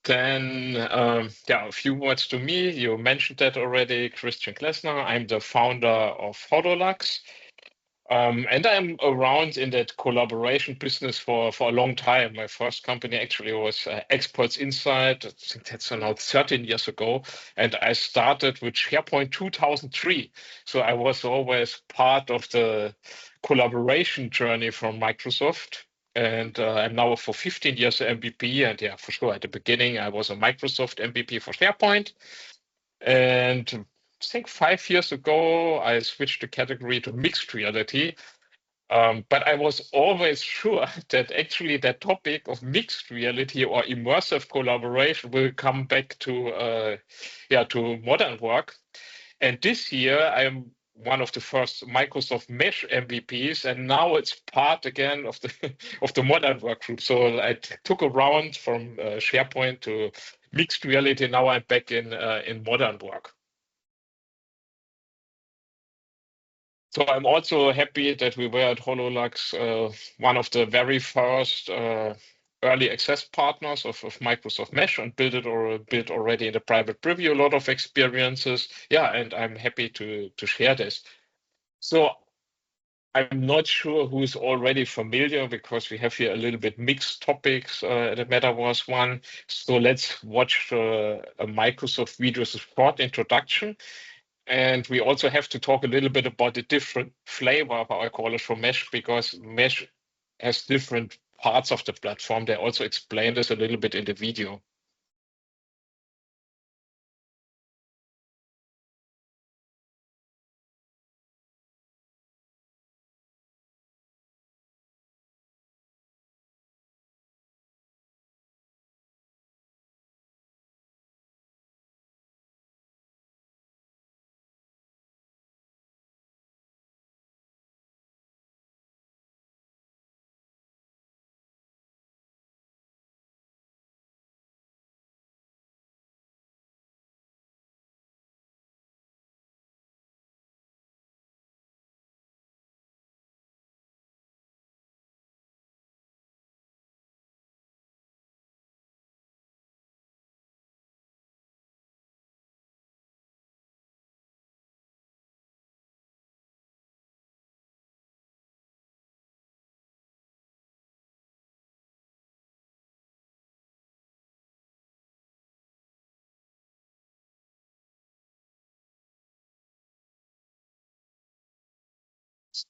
Then, a few words to me. You mentioned that already, Christian Glessner. I'm the founder of Hodolux. And I'm around in that collaboration business for a long time. My first company actually was Experts Insight. I think that's now 13 years ago. And I started with SharePoint 2003. So I was always part of the collaboration journey from Microsoft. And I'm now for 15 years an MVP. And yeah, for sure, at the beginning, I was a Microsoft MVP for SharePoint. And I think 5 years ago, I switched the category to mixed reality. But I was always sure that actually that topic of mixed reality or immersive collaboration will come back to modern work. And this year, I'm one of the first Microsoft Mesh MVPs, and now it's part again of the of the modern work group. So I took a round from SharePoint to mixed reality. Now I'm back in modern work. So I'm also happy that we were at Hololux, one of the very first early access partners of Microsoft Mesh, and built already in the private preview a lot of experiences. Yeah, and I'm happy to share this. So I'm not sure who's already familiar because we have here a little bit mixed topics. The Metaverse one. So let's watch a Microsoft video as a short introduction. And we also have to talk a little bit about the different flavor, how I call it, for Mesh, because Mesh has different parts of the platform. They also explain this a little bit in the video.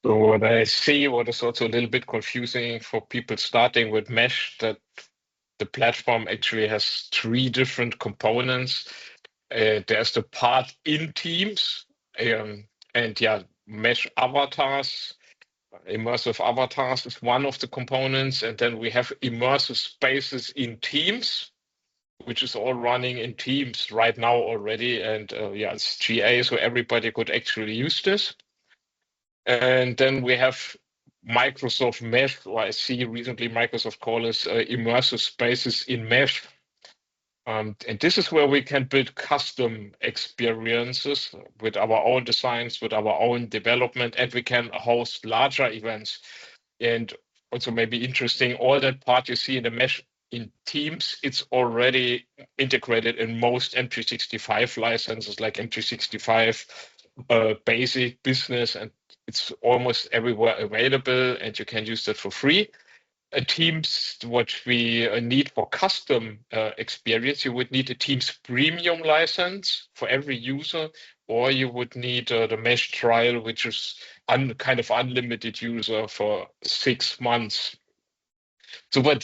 So what I see, what is also a little bit confusing for people starting with Mesh, that the platform actually has three different components. There's the part in Teams, and Mesh avatars. Immersive avatars is one of the components, and then we have immersive spaces in Teams, which is all running in Teams right now already, and it's GA, so everybody could actually use this. And then we have Microsoft Mesh, or I see recently Microsoft call it immersive spaces in Mesh. And this is where we can build custom experiences with our own designs, with our own development, and we can host larger events. And also maybe interesting, all that part you see in the Mesh in Teams, it's already integrated in most M365 licenses like M365 Basic, Business, and it's almost everywhere available, and you can use that for free. Teams, what we need for custom experience, you would need a Teams premium license for every user, or you would need the Mesh trial, which is kind of unlimited user for 6 months. So, but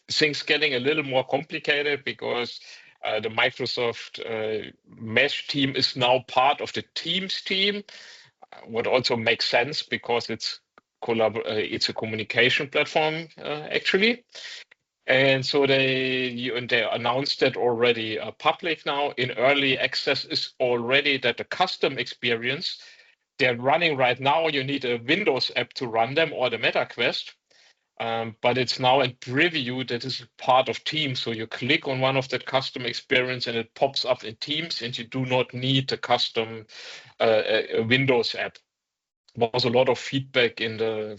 things getting a little more complicated because the Microsoft Mesh team is now part of the Teams team, what also makes sense because it's a communication platform actually. And so they announced that already public now. In early access is already that the custom experience they're running right now. You need a Windows app to run them or the MetaQuest. But it's now in preview that is part of Teams. So you click on one of the custom experience and it pops up in Teams, and you do not need the custom Windows app. was a lot of feedback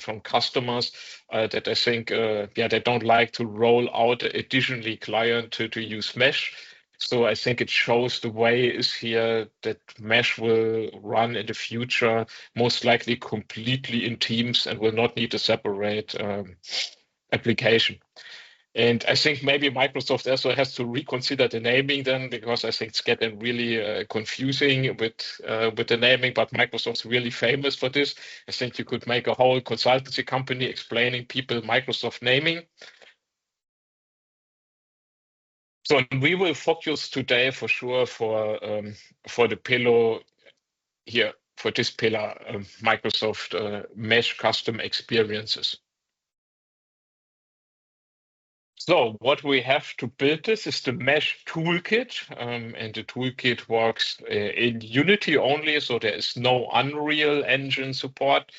from customers that I think they don't like to roll out additionally client to use Mesh. So I think it shows the way is here that Mesh will run in the future, most likely completely in Teams and will not need a separate application. And I think maybe Microsoft also has to reconsider the naming then, because I think it's getting really confusing with the naming. But Microsoft's really famous for this. I think you could make a whole consultancy company explaining people Microsoft naming. So we will focus today for sure for the pillar here, for this pillar, Microsoft Mesh custom experiences. So what we have to build this is the Mesh toolkit, and the toolkit works in Unity only, so there is no Unreal Engine support.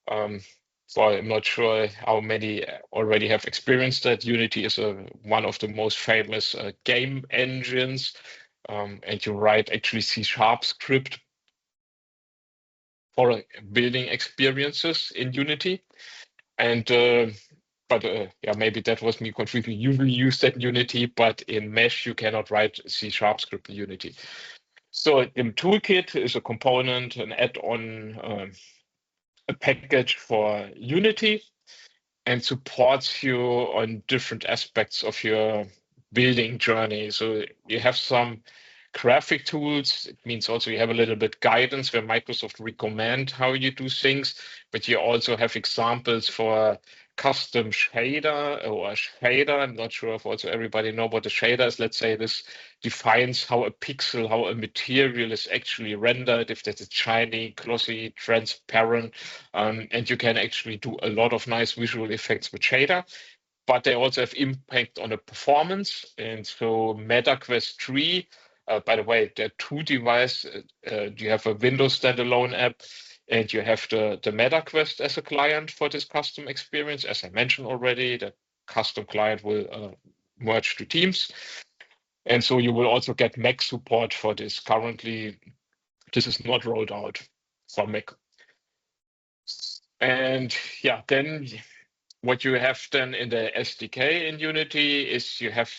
So I'm not sure how many already have experienced that. Unity is one of the most famous game engines, and you write actually C# script for building experiences in Unity. And but maybe that was me confusing. You usually use that in Unity, but in Mesh you cannot write C# script in Unity. So the toolkit is a component, an add-on, a package for Unity, and supports you on different aspects of your building journey. So you have some graphic tools. It means also you have a little bit guidance where Microsoft recommend how you do things, but you also have examples for custom shader or shader. I'm not sure if also everybody know what a shader is. Let's say this defines how a pixel, how a material is actually rendered, if that is shiny, glossy, transparent, and you can actually do a lot of nice visual effects with shader. But they also have impact on the performance. And so MetaQuest 3, by the way, there are two devices. You have a Windows standalone app, and you have the MetaQuest as a client for this custom experience. As I mentioned already, the custom client will merge to Teams. And so you will also get Mac support for this. Currently, this is not rolled out for Mac. And yeah, then what you have then in the SDK in Unity is you have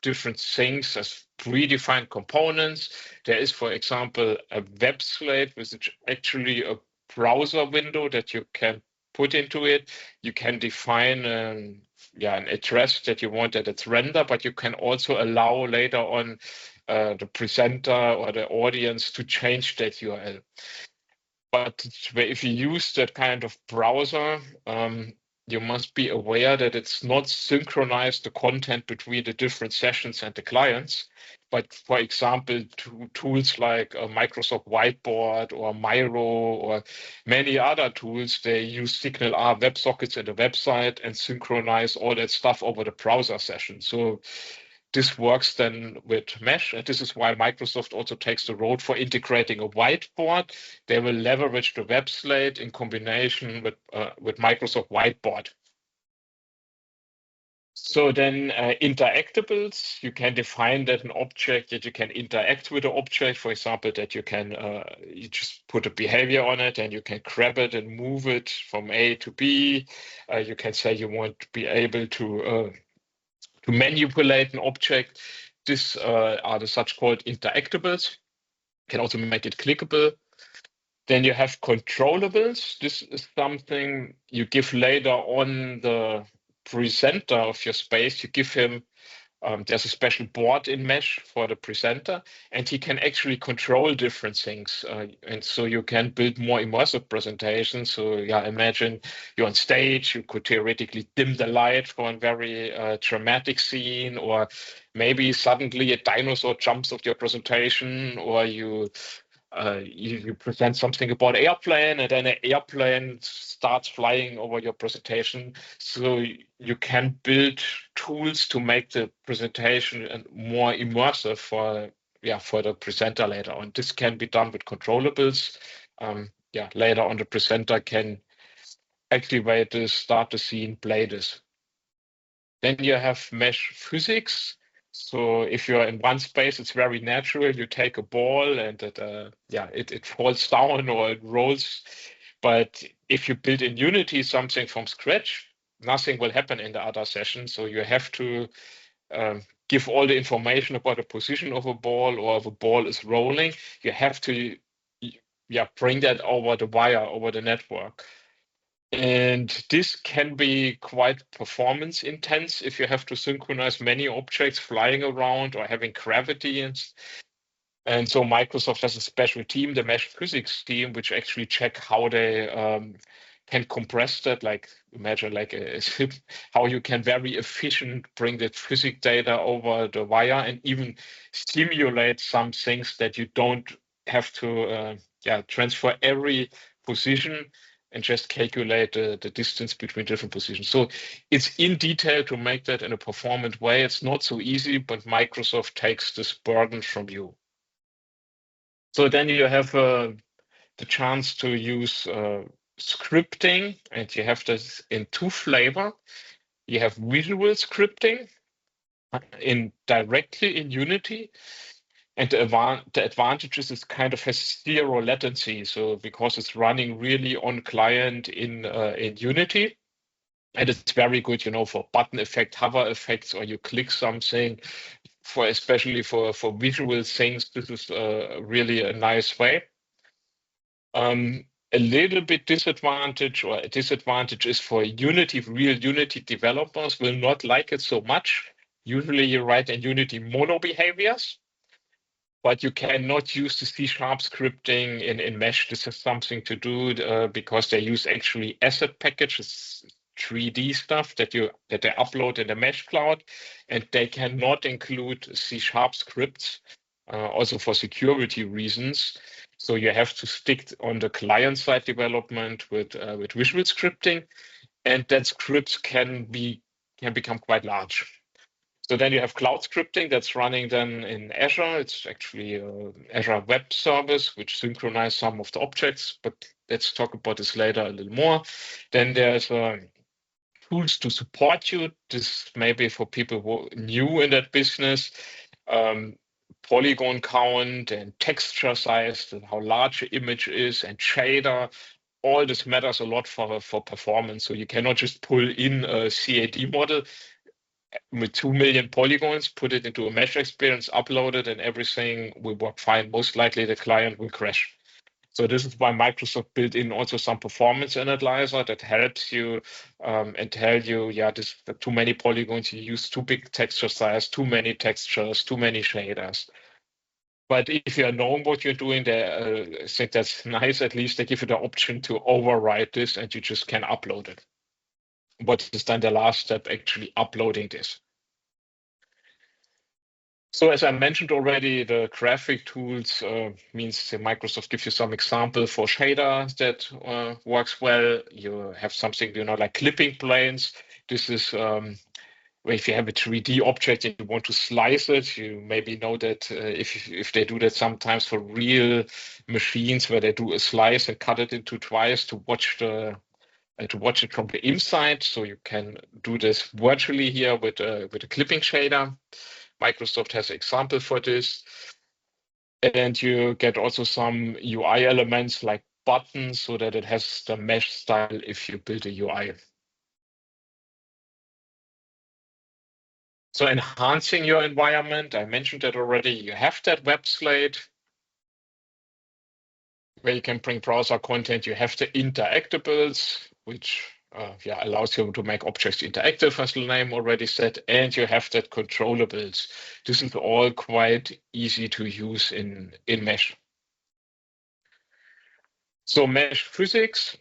different things as predefined components. There is, for example, a web slate, which is actually a browser window that you can put into it. You can define an address that you want that it's rendered, but you can also allow later on the presenter or the audience to change that URL. But if you use that kind of browser, you must be aware that it's not synchronized the content between the different sessions and the clients. But for example, tools like Microsoft Whiteboard or Miro or many other tools, they use Signal R WebSockets in the website and synchronize all that stuff over the browser session. So this works then with Mesh, and this is why Microsoft also takes the road for integrating a whiteboard. They will leverage the web slate in combination with Microsoft Whiteboard. So then interactables, you can define that an object that you can interact with the object, for example, that you can you just put a behavior on it and you can grab it and move it from A to B. You can say you want to be able to manipulate an object. These are the such called interactables. You can also make it clickable. Then you have controllables. This is something you give later on the presenter of your space. You give him, there's a special board in Mesh for the presenter, and he can actually control different things. And so you can build more immersive presentations. So yeah, imagine you're on stage, you could theoretically dim the light for a very dramatic scene, or maybe suddenly a dinosaur jumps off your presentation, or you present something about airplane and then an airplane starts flying over your presentation. So you can build tools to make the presentation more immersive for the presenter later on. This can be done with controllables. Later on the presenter can activate this, start the scene, play this. Then you have mesh physics. So if you're in one space, it's very natural. You take a ball and it falls down or it rolls. But if you build in Unity something from scratch, nothing will happen in the other session. So you have to give all the information about the position of a ball, or if a ball is rolling, you have to bring that over the wire, over the network. And this can be quite performance intense if you have to synchronize many objects flying around or having gravity. And so Microsoft has a special team, the mesh physics team, which actually check how they can compress that, like imagine like how you can very efficient bring that physics data over the wire and even simulate some things that you don't have to transfer every position and just calculate the distance between different positions. So it's in detail to make that in a performant way. It's not so easy, but Microsoft takes this burden from you. So then you have the chance to use scripting, and you have this in two flavors. You have visual scripting directly in Unity. And the advantage is it kind of has zero latency. So because it's running really on client in Unity, and it's very good, for button effect, hover effects, or you click something. Especially for visual things, this is really a nice way. A little bit disadvantage, or a disadvantage, is for real Unity developers will not like it so much. Usually you write in Unity mono behaviors, but you cannot use the C# scripting in Mesh. This has something to do because they use actually asset packages, 3D stuff that they upload in the Mesh cloud, and they cannot include C# scripts, also for security reasons. So you have to stick on the client-side development with visual scripting, and that scripts can become quite large. So then you have cloud scripting that's running then in Azure. It's actually Azure Web Service, which synchronizes some of the objects, but let's talk about this later a little more. Then there's tools to support you. This maybe for people who are new in that business. Polygon count and texture size, and how large the image is, and shader. All this matters a lot for performance. So you cannot just pull in a CAD model with 2 million polygons, put it into a mesh experience, upload it, and everything will work fine. Most likely the client will crash. So this is why Microsoft built in also some performance analyzer that helps you and tell you, this too many polygons, you use too big texture size, too many textures, too many shaders. But if you know what you're doing, I think that's nice. At least they give you the option to override this, and you just can upload it. What is then the last step, actually uploading this? So as I mentioned already, the graphic tools means Microsoft gives you some example for shader that works well. You have something, like clipping planes. This is if you have a 3D object and you want to slice it, you maybe know that if they do that sometimes for real machines where they do a slice and cut it into twice to watch it from the inside. So you can do this virtually here with a clipping shader. Microsoft has an example for this. And you get also some UI elements like buttons so that it has the mesh style if you build a UI. So enhancing your environment, I mentioned that already. You have that web slate where you can bring browser content. You have the interactables, which allows you to make objects interactive, as the name already said, and you have that controllables. This is all quite easy to use in Mesh. So Mesh physics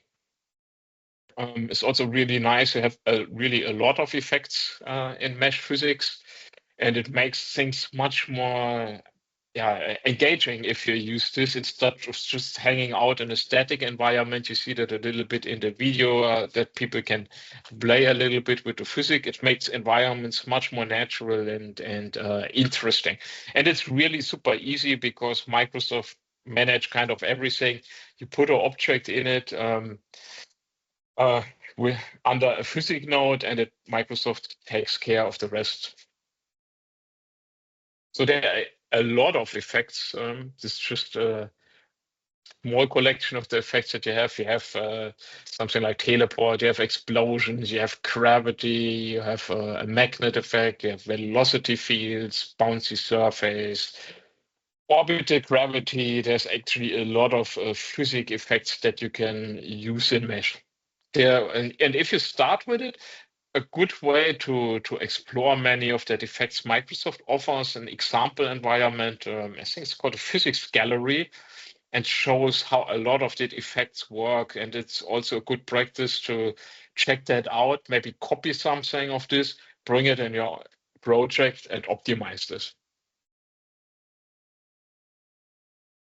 is also really nice. You have really a lot of effects in Mesh physics, and it makes things much more engaging if you use this instead of just hanging out in a static environment. You see that a little bit in the video that people can play a little bit with the physics. It makes environments much more natural and interesting. And it's really super easy because Microsoft manage kind of everything. You put an object in it under a physics node, and Microsoft takes care of the rest. So there are a lot of effects. This is just small collection of the effects that you have. You have something like teleport, you have explosions, you have gravity, you have a magnet effect, you have velocity fields, bouncy surface, orbital gravity. There's actually a lot of physics effects that you can use in Mesh. And if you start with it, a good way to explore many of the effects, Microsoft offers an example environment. I think it's called a physics gallery, and shows how a lot of the effects work. And it's also a good practice to check that out, maybe copy something of this, bring it in your project and optimize this.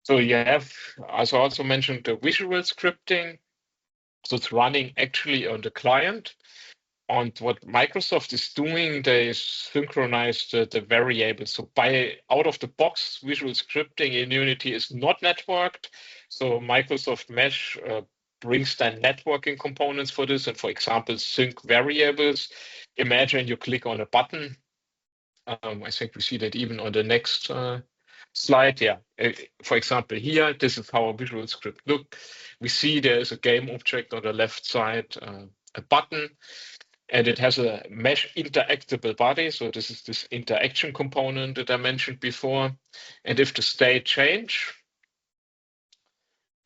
So you have, as I also mentioned, the visual scripting. So it's running actually on the client. And what Microsoft is doing, they synchronize the variables. So by out of the box, visual scripting in Unity is not networked. So Microsoft Mesh brings then networking components for this. And for example, sync variables. Imagine you click on a button. I think we see that even on the next slide. Yeah. For example, here, this is how a visual script look. We see there is a game object on the left side, a button. And it has a mesh interactable body. So this is this interaction component that I mentioned before. And if the state change,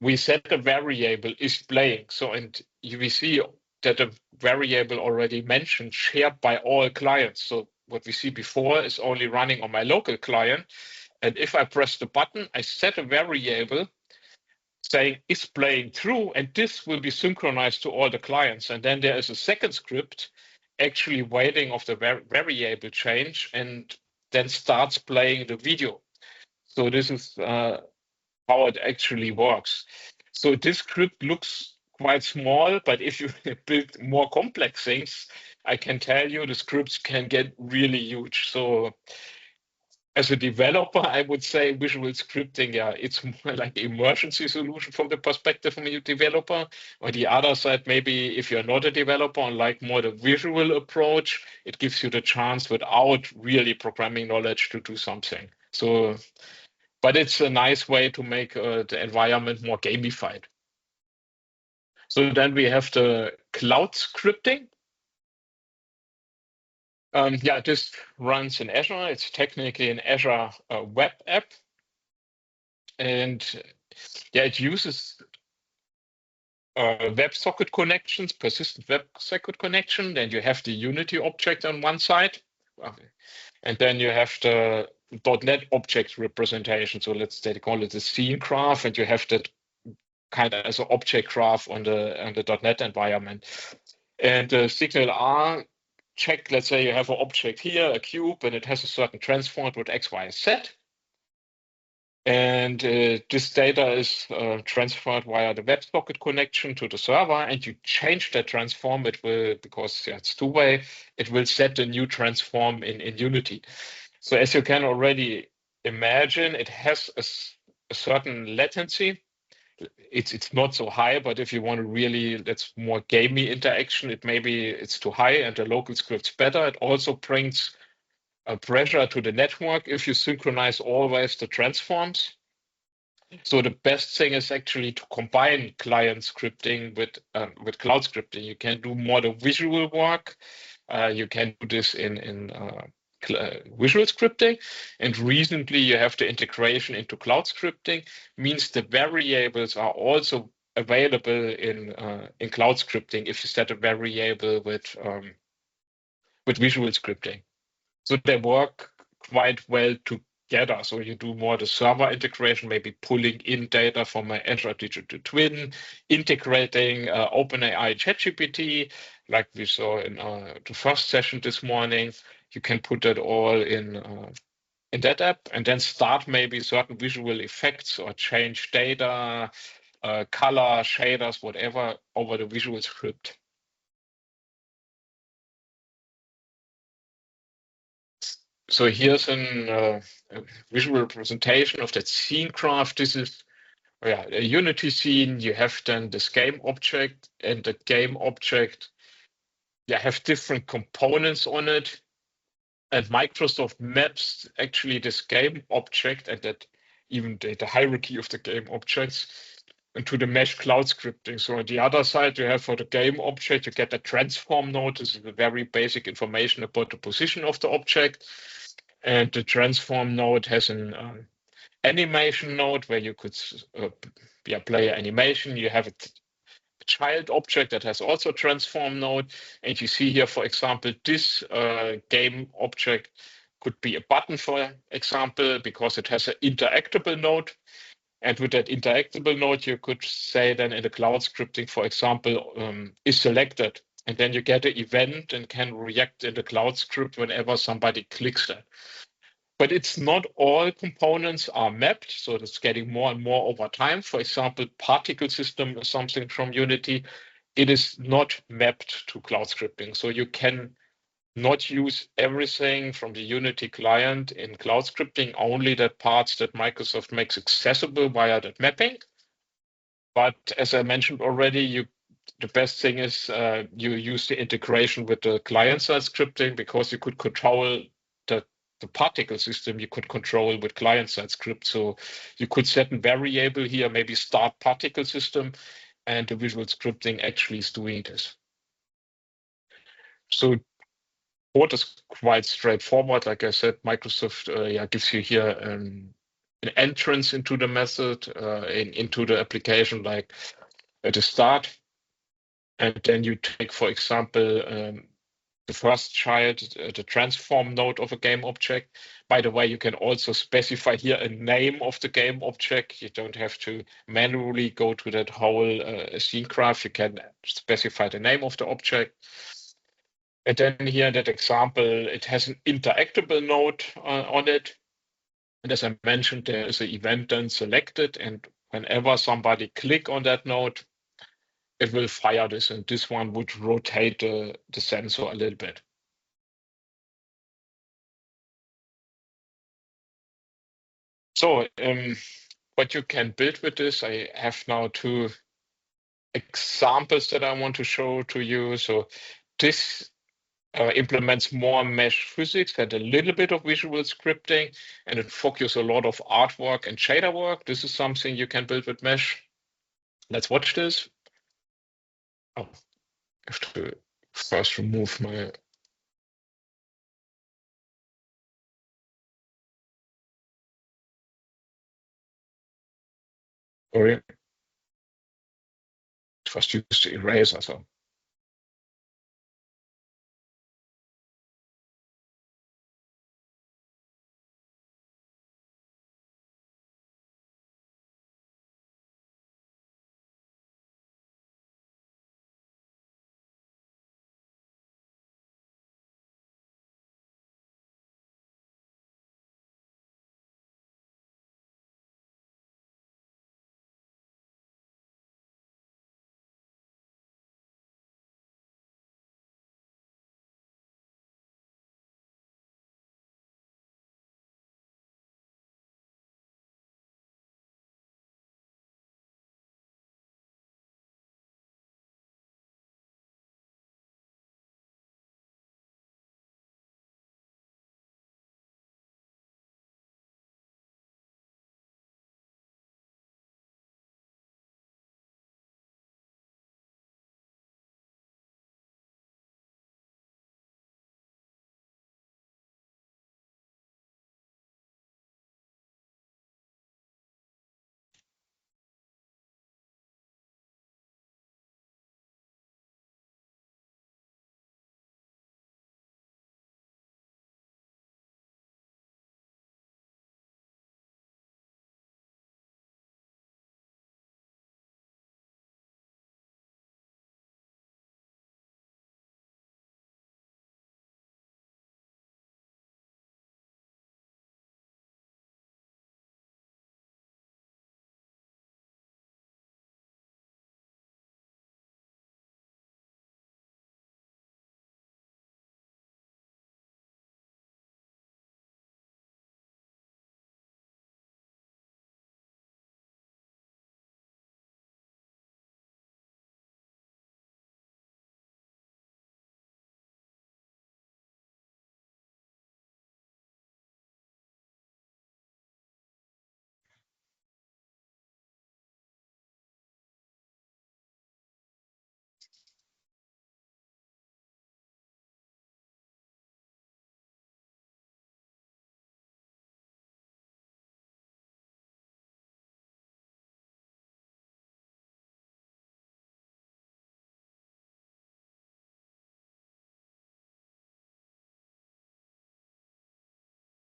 we set a variable is playing. So, and we see that the variable already mentioned shared by all clients. So what we see before is only running on my local client. And if I press the button, I set a variable saying is playing through, and this will be synchronized to all the clients. And then there is a second script actually waiting of the variable change and then starts playing the video. So this is how it actually works. So this script looks quite small, but if you build more complex things, I can tell you the scripts can get really huge. So as a developer, I would say visual scripting, yeah, it's more like an emergency solution from the perspective of a developer. On the other side, maybe if you're not a developer and like more the visual approach, it gives you the chance without really programming knowledge to do something. So, but it's a nice way to make the environment more gamified. So then we have the cloud scripting. Yeah, this runs in Azure. It's technically an Azure web app. And yeah, it uses WebSocket connections, persistent WebSocket connection. Then you have the Unity object on one side. And then you have the .NET object representation. So let's say they call it the scene graph, and you have that kind of as an object graph on the .NET environment. And the signal R check, let's say you have an object here, a cube, and it has a certain transform with X, Y, Z. And this data is transferred via the WebSocket connection to the server, and you change that transform, it will, because it's two-way, it will set a new transform in Unity. So as you can already imagine, it has a certain latency. It's not so high, but if you want to really, that's more gamey interaction, it's too high and the local script's better. It also brings a pressure to the network if you synchronize always the transforms. So the best thing is actually to combine client scripting with cloud scripting. You can do more the visual work. You can do this in visual scripting. And recently you have the integration into cloud scripting, means the variables are also available in cloud scripting if you set a variable with visual scripting. So they work quite well together. So you do more the server integration, maybe pulling in data from an Azure Digital Twin, integrating OpenAI ChatGPT, like we saw in the first session this morning. You can put that all in that app, and then start maybe certain visual effects or change data, color, shaders, whatever, over the visual script. So here's a visual representation of that scene graph. This is a Unity scene. You have then this game object, and the game object have different components on it. And Microsoft maps actually this game object and that even the hierarchy of the game objects into the mesh cloud scripting. So on the other side, you have for the game object, you get a transform node. This is the very basic information about the position of the object. And the transform node has an animation node where you could play an animation. You have a child object that has also a transform node. And you see here, for example, this game object could be a button, for example, because it has an interactable node. And with that interactable node, you could say then in the cloud scripting, for example, is selected. And then you get an event and can react in the cloud script whenever somebody clicks that. But it's not all components are mapped. So it's getting more and more over time. For example, particle system is something from Unity. It is not mapped to cloud scripting. So you can not use everything from the Unity client in cloud scripting, only the parts that Microsoft makes accessible via that mapping. But as I mentioned already, the best thing is you use the integration with the client-side scripting, because you could control the particle system, you could control with client-side script. So you could set a variable here, maybe start particle system, and the visual scripting actually is doing this. So code is quite straightforward. Like I said, Microsoft gives you here an entrance into the method, into the application, like at the start. And then you take, for example, the first child, the transform node of a game object. By the way, you can also specify here a name of the game object. You don't have to manually go to that whole scene graph. You can specify the name of the object. And then here in that example, it has an interactable node on it. And as I mentioned, there is an event then selected. And whenever somebody click on that node, it will fire this. And this one would rotate the sensor a little bit. So what you can build with this, I have now two examples that I want to show to you. So this implements more mesh physics and a little bit of visual scripting, and it focuses a lot of artwork and shader work. This is something you can build with mesh. Let's watch this. Oh, I have to first remove my. Sorry. First use the eraser. So.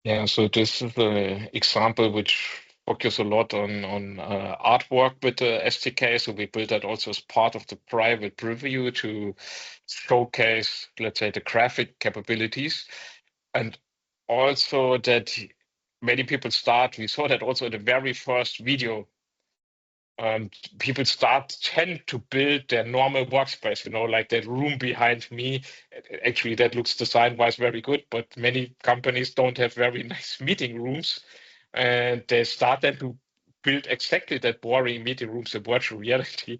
Yeah, so this is an example which focus a lot on artwork with the SDK. So we built that also as part of the private preview to showcase, let's say, the graphic capabilities. And also that many people start, we saw that also in the very first video, people tend to build their normal workspace, like that room behind me. Actually, that looks design-wise very good, but many companies don't have very nice meeting rooms, and they start then to build exactly that boring meeting rooms in virtual reality.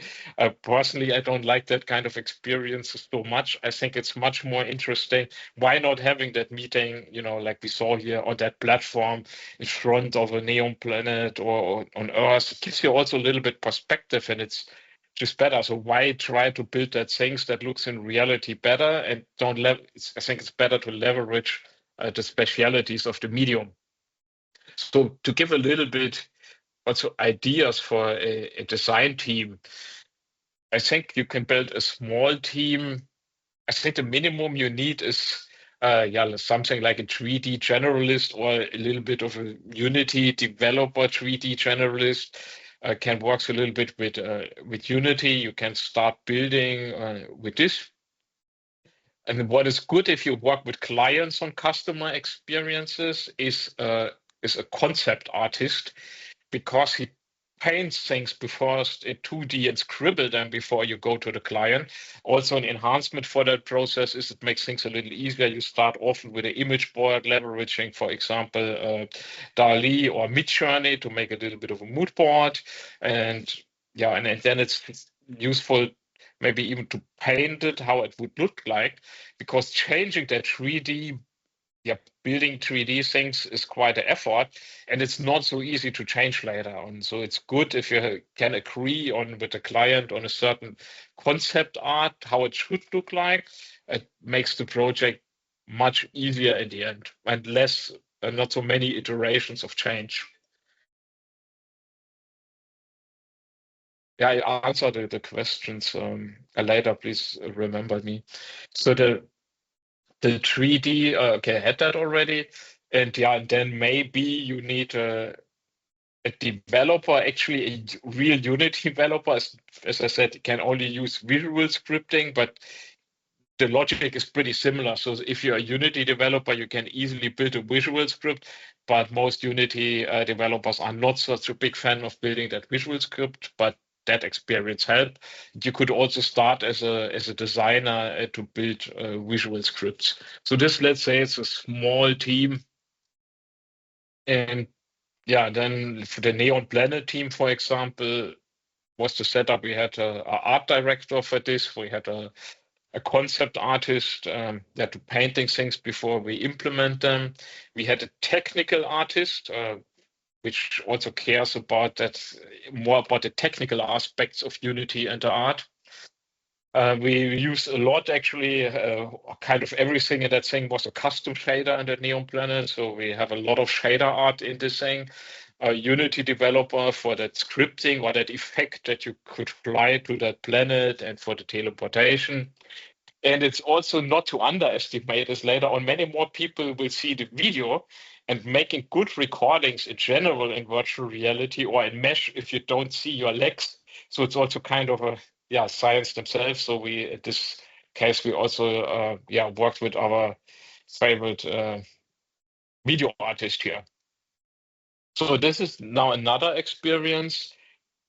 Personally, I don't like that kind of experience so much. I think it's much more interesting. Why not having that meeting, like we saw here on that platform in front of a neon planet or on Earth? It gives you also a little bit perspective, and it's just better. So why try to build that things that looks in reality better and don't I think it's better to leverage the specialities of the medium. So to give a little bit also ideas for a design team, I think you can build a small team. I think the minimum you need is something like a 3D generalist or a little bit of a Unity developer 3D generalist. Can work a little bit with Unity. You can start building with this. And what is good if you work with clients on customer experiences is a concept artist, because he paints things before in 2D and scribble them before you go to the client. Also, an enhancement for that process is it makes things a little easier. You start often with an image board, leveraging, for example, DALL-E or Midjourney to make a little bit of a mood board. And and then it's useful maybe even to paint it how it would look like, because changing that 3D, building 3D things is quite an effort, and it's not so easy to change later on. So it's good if you can agree on with the client on a certain concept art, how it should look like. It makes the project much easier in the end and less, not so many iterations of change. Yeah, I answered the questions later. Please remember me. So the 3D, okay, I had that already. And then maybe you need a developer, actually a real Unity developer, as I said, can only use visual scripting, but the logic is pretty similar. So if you're a Unity developer, you can easily build a visual script, but most Unity developers are not such a big fan of building that visual script, but that experience helped. You could also start as a designer to build visual scripts. So this, let's say, it's a small team. And then for the Neon Planet team, for example, was the setup. We had a art director for this. We had a concept artist that do painting things before we implement them. We had a technical artist, which also cares about that, more about the technical aspects of Unity and the art. We used a lot, actually, kind of everything in that thing was a custom shader in the Neon Planet. So we have a lot of shader art in this thing. A Unity developer for that scripting or that effect that you could fly to that planet and for the teleportation. And it's also not to underestimate, as later on many more people will see the video, and making good recordings in general in virtual reality or in mesh if you don't see your legs. So it's also kind of a science themselves. So we, in this case, we also worked with our favorite video artist here. So this is now another experience.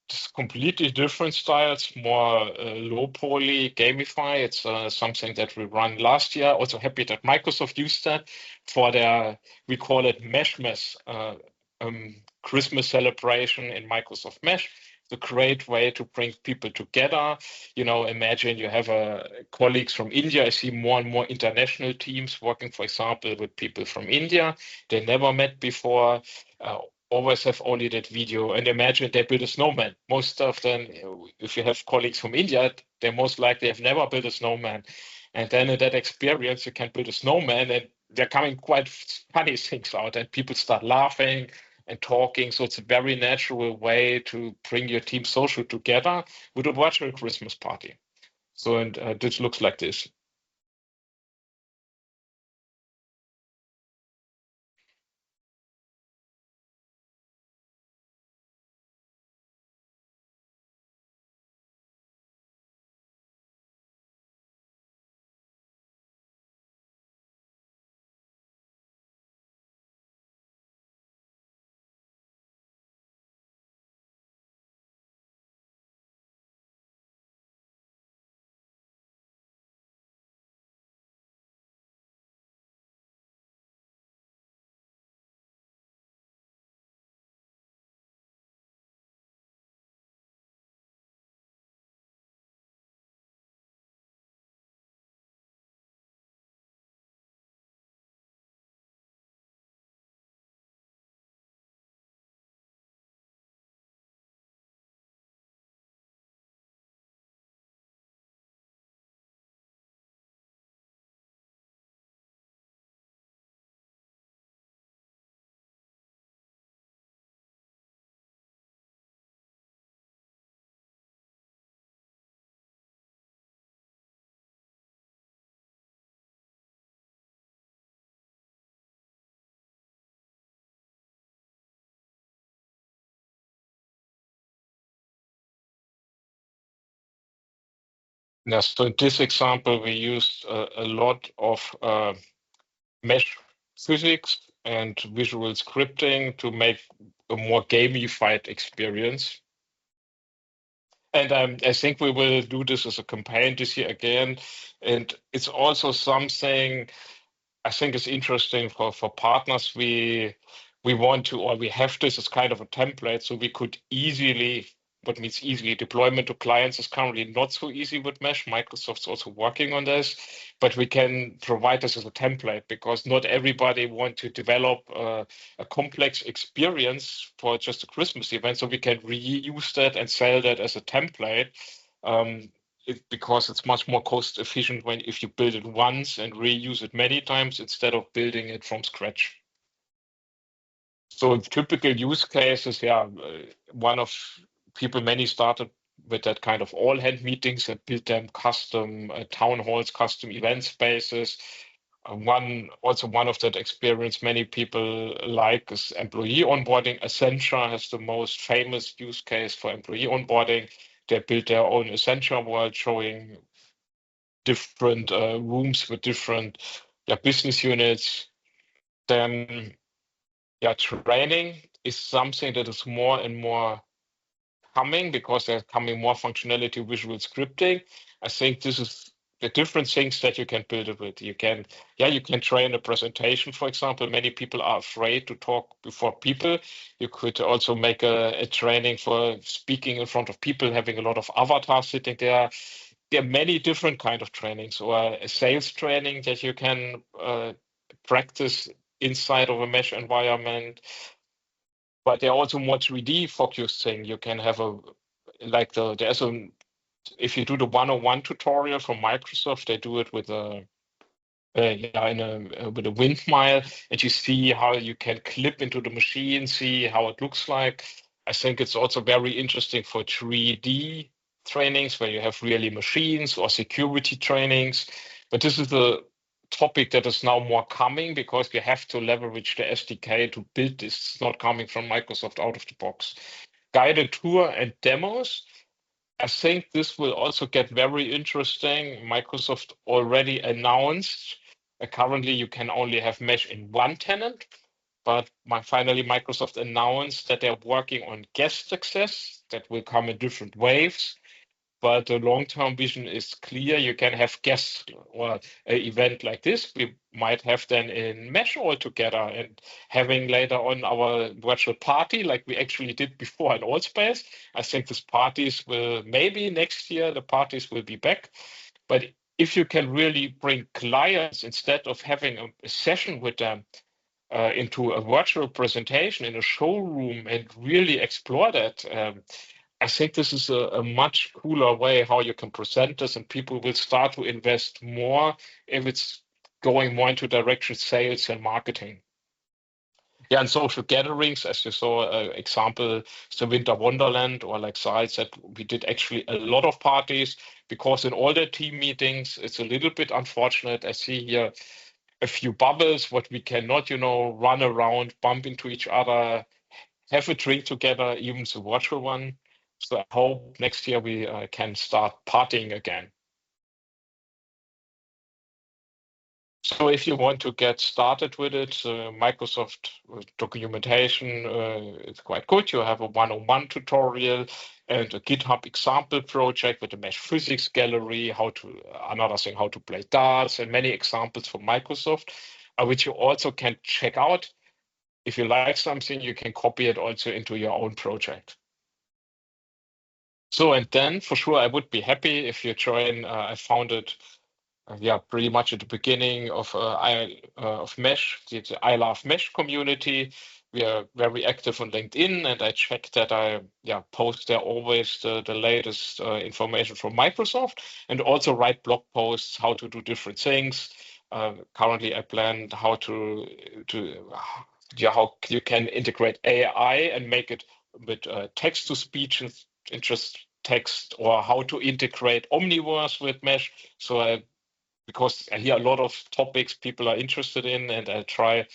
It's completely different style. It's more low poly gamify. It's something that we run last year. Also happy that Microsoft used that for their, we call it Meshmas, Christmas celebration in Microsoft Mesh. It's a great way to bring people together. Imagine you have colleagues from India. I see more and more international teams working, for example, with people from India. They never met before. Always have only that video, and imagine they build a snowman. Most of them, if you have colleagues from India, they most likely have never built a snowman. And then in that experience, you can build a snowman, and they're coming quite funny things out, and people start laughing and talking. So it's a very natural way to bring your team social together with a virtual Christmas party. So, and this looks like this. Now, so in this example, we used a lot of mesh physics and visual scripting to make a more gamified experience. And I think we will do this as a campaign this year again. And it's also something I think is interesting for partners. We want to, or we have this as kind of a template, so we could easily, what means easily, deployment to clients is currently not so easy with Mesh. Microsoft's also working on this, but we can provide this as a template because not everybody want to develop a complex experience for just a Christmas event. So we can reuse that and sell that as a template. Because it's much more cost efficient when if you build it once and reuse it many times instead of building it from scratch. So typical use cases, yeah, one of people, many started with that kind of all hand meetings and built them custom town halls, custom event spaces. One of that experience many people like is employee onboarding. Accenture has the most famous use case for employee onboarding. They built their own Accenture world showing different rooms with different business units. Then, training is something that is more and more coming because there's coming more functionality visual scripting. I think this is the different things that you can build it with. You can train a presentation, for example. Many people are afraid to talk before people. You could also make a training for speaking in front of people, having a lot of avatars sitting there. There are many different kind of trainings, or a sales training that you can practice inside of a mesh environment. But there are also more 3D focused thing. You can have if you do the 101 tutorial from Microsoft, they do it with with a windmill, and you see how you can clip into the machine, see how it looks like. I think it's also very interesting for 3D trainings where you have really machines or security trainings. But this is a topic that is now more coming because you have to leverage the SDK to build this. It's not coming from Microsoft out of the box. Guided tour and demos. I think this will also get very interesting. Microsoft already announced currently you can only have mesh in one tenant, but finally Microsoft announced that they're working on guest access that will come in different waves. But the long-term vision is clear. You can have guests or an event like this. We might have then in Mesh all together and having later on our virtual party like we actually did before in Allspace. I think these parties will maybe next year, the parties will be back. But if you can really bring clients instead of having a session with them into a virtual presentation in a showroom and really explore that, I think this is a much cooler way how you can present this, and people will start to invest more if it's going more into direction sales and marketing. Yeah, and social gatherings, as you saw, example, the Winter Wonderland, or like sites that we did actually a lot of parties because in all the team meetings, it's a little bit unfortunate. I see here a few bubbles, what we cannot, run around, bump into each other, have a drink together, even the virtual one. So I hope next year we can start partying again. So if you want to get started with it, Microsoft documentation is quite good. You have a 101 tutorial and a GitHub example project with a mesh physics gallery, how to play darts, and many examples from Microsoft, which you also can check out. If you like something, you can copy it also into your own project. So, and then for sure, I would be happy if you join. I founded, pretty much at the beginning of Mesh, the I Love Mesh community. We are very active on LinkedIn, and I check that I post there always the latest information from Microsoft, and also write blog posts how to do different things. Currently, I planned how how you can integrate AI and make it with text to speech and just text, or how to integrate Omniverse with Mesh. So because I hear a lot of topics people are interested in, and I try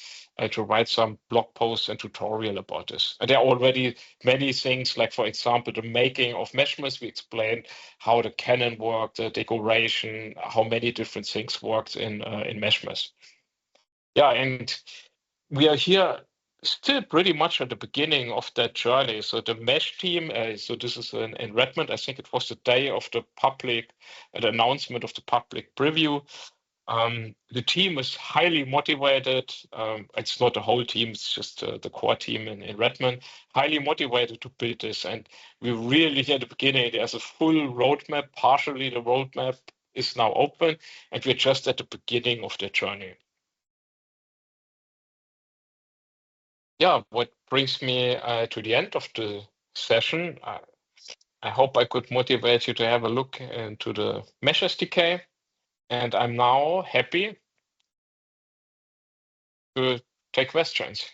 to write some blog posts and tutorial about this. And there are already many things, like for example, the making of meshmas. We explained how the cannon worked, the decoration, how many different things worked in meshmas. Yeah, and we are here still pretty much at the beginning of that journey. So the mesh team, so this is in Redmond. I think it was the day of the public, the announcement of the public preview. The team is highly motivated. It's not the whole team, it's just the core team in Redmond, highly motivated to build this. And we really, here at the beginning, there's a full roadmap. Partially the roadmap is now open, and we're just at the beginning of the journey. Yeah, what brings me to the end of the session, I hope I could motivate you to have a look into the Mesh SDK. And I'm now happy to take questions.